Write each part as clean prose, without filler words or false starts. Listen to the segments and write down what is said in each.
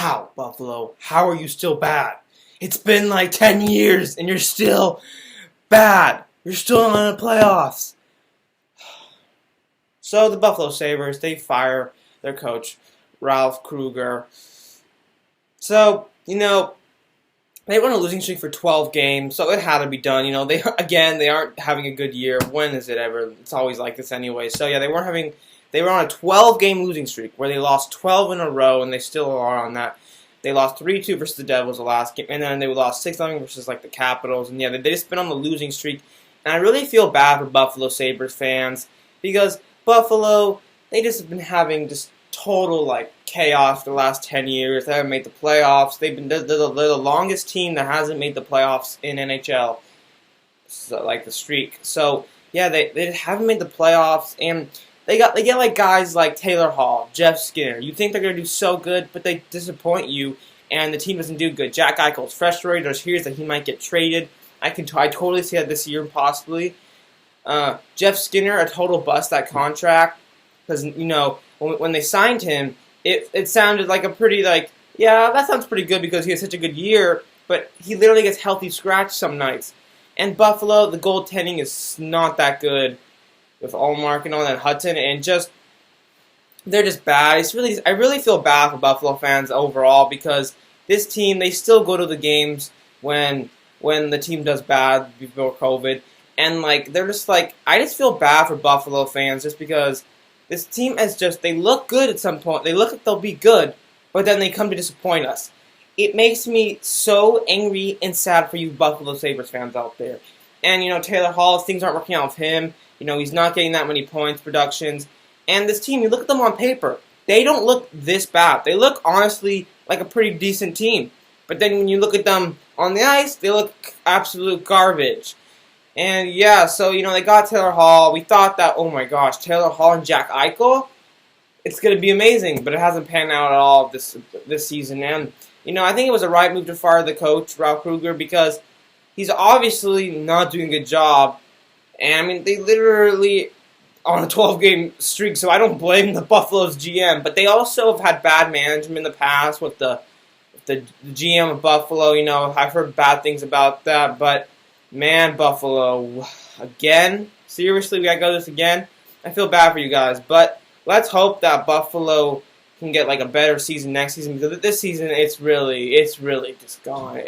How, Buffalo? How are you still bad? It's been like 10 years and you're still bad. You're still not in the playoffs. So the Buffalo Sabres, they fire their coach, Ralph Krueger. So, they were on a losing streak for 12 games, so it had to be done. They aren't having a good year. When is it ever? It's always like this anyway. So yeah, they were on a 12-game losing streak where they lost 12 in a row, and they still are on that. They lost 3-2 versus the Devils the last game, and then they lost 6-0 versus the Capitals. And yeah, they just been on the losing streak. And I really feel bad for Buffalo Sabres fans because Buffalo, they just have been having just total chaos for the last 10 years. They haven't made the playoffs. They're the longest team that hasn't made the playoffs in NHL. So, the streak. So yeah, they haven't made the playoffs, and they get guys like Taylor Hall, Jeff Skinner. You think they're gonna do so good, but they disappoint you, and the team doesn't do good. Jack Eichel's frustrated. There's fears that he might get traded. I totally see that this year possibly. Jeff Skinner, a total bust that contract, because when they signed him, it sounded like a pretty yeah, that sounds pretty good because he had such a good year, but he literally gets healthy scratch some nights. And Buffalo, the goaltending is not that good with Allmark and all that Hudson, and they're just bad. I really feel bad for Buffalo fans overall because this team, they still go to the games when the team does bad before COVID, and they're just I just feel bad for Buffalo fans just because this team they look good at some point. They look like they'll be good, but then they come to disappoint us. It makes me so angry and sad for you Buffalo Sabres fans out there. And, Taylor Hall, things aren't working out with him. He's not getting that many points, productions. And this team, you look at them on paper, they don't look this bad. They look, honestly, like a pretty decent team. But then when you look at them on the ice, they look absolute garbage. And yeah, so, they got Taylor Hall. We thought that, oh my gosh, Taylor Hall and Jack Eichel, it's going to be amazing. But it hasn't panned out at all this season. And, I think it was a right move to fire the coach, Ralph Krueger, because he's obviously not doing a good job. And, they literally on a 12-game streak, so I don't blame the Buffalo's GM. But they also have had bad management in the past with the GM of Buffalo. I've heard bad things about that. But, man, Buffalo, again? Seriously, we got to go this again? I feel bad for you guys. But let's hope that Buffalo can get a better season next season, because this season it's really just gone.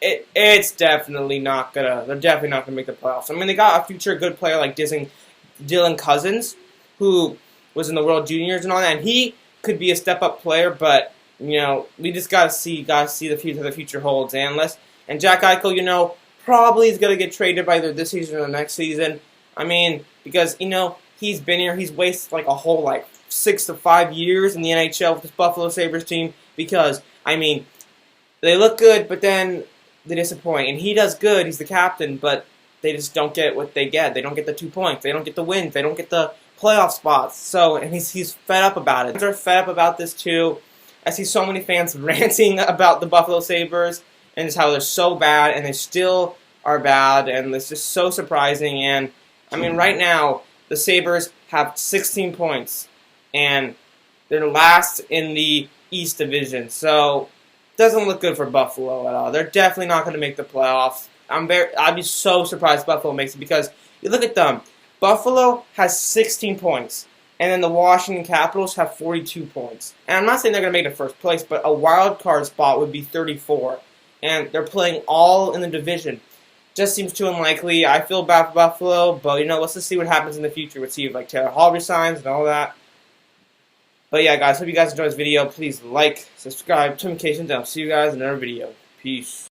It's definitely not gonna. They're definitely not gonna make the playoffs. I mean, they got a future good player like Dylan Cousins, who was in the World Juniors and all that, and he could be a step up player. But we just gotta see the future holds. And Jack Eichel, probably is gonna get traded by either this season or the next season. I mean, because he's been here, he's wasted a whole 6 to 5 years in the NHL with this Buffalo Sabres team because, they look good, but then they disappoint. And he does good, he's the captain, but they just don't get what they get. They don't get the 2 points, they don't get the wins, they don't get the playoff spots. So, and he's fed up about it. They're fed up about this too. I see so many fans ranting about the Buffalo Sabres and just how they're so bad, and they still are bad, and it's just so surprising. And, right now, the Sabres have 16 points. And they're last in the East Division, so it doesn't look good for Buffalo at all. They're definitely not going to make the playoffs. I'd be so surprised if Buffalo makes it because you look at them. Buffalo has 16 points, and then the Washington Capitals have 42 points. And I'm not saying they're going to make the first place, but a wild card spot would be 34, and they're playing all in the division. Just seems too unlikely. I feel bad for Buffalo, but let's just see what happens in the future. We'll see if Taylor Hall resigns and all that. But yeah, guys, hope you guys enjoyed this video. Please like, subscribe, notifications, and I'll see you guys in another video. Peace.